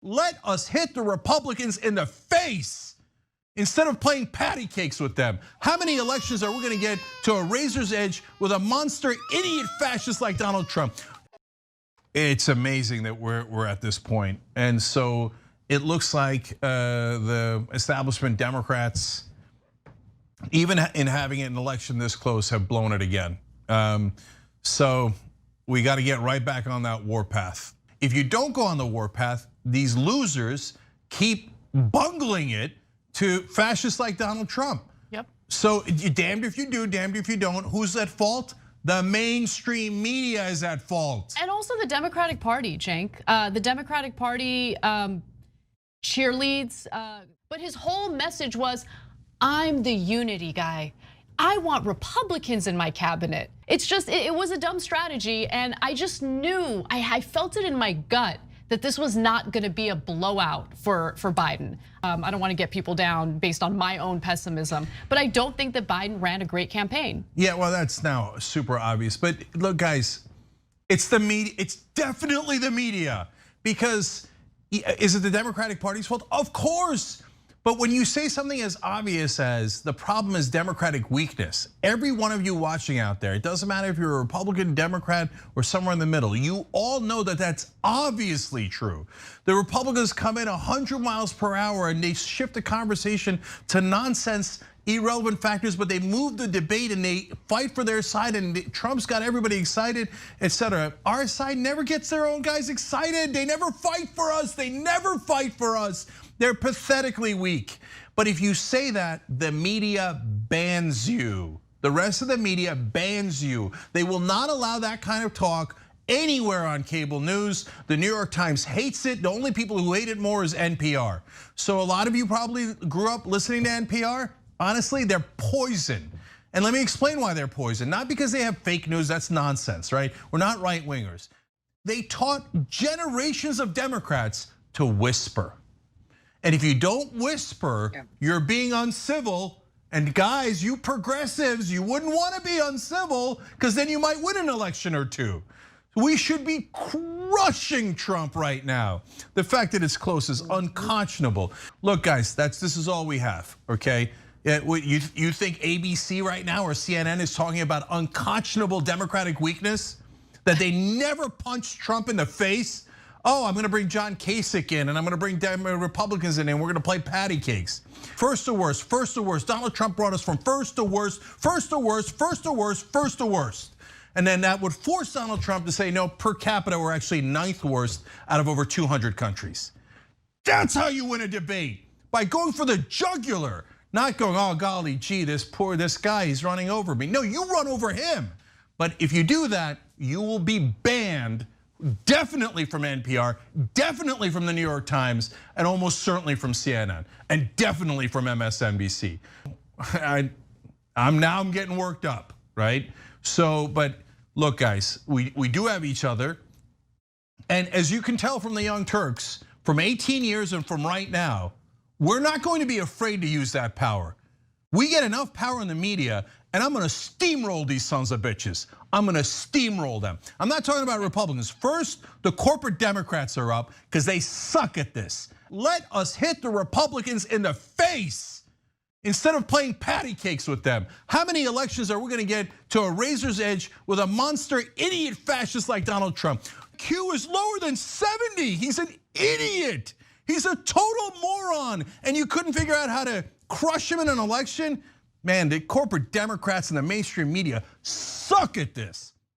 Let us hit the Republicans in the face instead of playing patty cakes with them. How many elections are we gonna get to a razor's edge with a monster idiot fascist like Donald Trump? It's amazing that we're at this point. And so it looks like the establishment Democrats, even in having an election this close, have blown it again. So we got to get right back on that warpath. If you don't go on the warpath, these losers keep bungling it to fascists like Donald Trump. Yep. So you're damned if you do, damned if you don't. Who's at fault? The mainstream media is at fault. And also the Democratic Party, Cenk. The Democratic Party cheerleads, but his whole message was, I'm the unity guy. I want Republicans in my cabinet. It's just, it was a dumb strategy, and I just knew, I felt it in my gut that this was not gonna be a blowout for Biden. I don't wanna get people down based on my own pessimism, but I don't think that Biden ran a great campaign. Yeah, well, that's now super obvious. But look, guys, it's the media, it's definitely the media. Because is it the Democratic Party's fault? Of course. But when you say something as obvious as the problem is Democratic weakness, every one of you watching out there, it doesn't matter if you're a Republican, Democrat, or somewhere in the middle, you all know that that's obviously true. The Republicans come in 100 miles per hour and they shift the conversation to nonsense, irrelevant factors, but they move the debate and they fight for their side, and Trump's got everybody excited, etc. Our side never gets their own guys excited. They never fight for us. They never fight for us. They're pathetically weak. But if you say that, the media bans you. The rest of the media bans you. They will not allow that kind of talk anywhere on cable news. The New York Times hates it. The only people who hate it more is NPR. So a lot of you probably grew up listening to NPR. Honestly, they're poison. And let me explain why they're poison. Not because they have fake news, that's nonsense, right? We're not right wingers. They taught generations of Democrats to whisper. And if you don't whisper, you're being uncivil. And guys, you progressives, you wouldn't want to be uncivil because then you might win an election or two. We should be crushing Trump right now. The fact that it's close is unconscionable. Look, guys, this is all we have, okay? You think ABC right now or CNN is talking about unconscionable Democratic weakness? That they never punched Trump in the face? Oh, I'm gonna bring John Kasich in and I'm gonna bring Republicans in and we're gonna play patty cakes. First to worst, first to worst. Donald Trump brought us from first to worst, first to worst, first to worst, first to worst. And then that would force Donald Trump to say, no, per capita, we're actually 9th worst out of over 200 countries. That's how you win a debate, by going for the jugular, not going, oh golly gee, this guy, he's running over me. No, you run over him. But if you do that, you will be banned definitely from NPR, definitely from the New York Times, and almost certainly from CNN, and definitely from MSNBC. I'm getting worked up, right? So, but look, guys, we do have each other. And as you can tell from the Young Turks, from 18 years and from right now, we're not going to be afraid to use that power. We get enough power in the media, and I'm gonna steamroll these sons of bitches. I'm gonna steamroll them. I'm not talking about Republicans. First, the corporate Democrats are up because they suck at this. Let us hit the Republicans in the face instead of playing patty cakes with them. How many elections are we gonna get to a razor's edge with a monster idiot fascist like Donald Trump? Q is lower than 70. He's an idiot. He's a total moron. And you couldn't figure out how to crush him in an election? Man, the corporate Democrats and the mainstream media suck at this.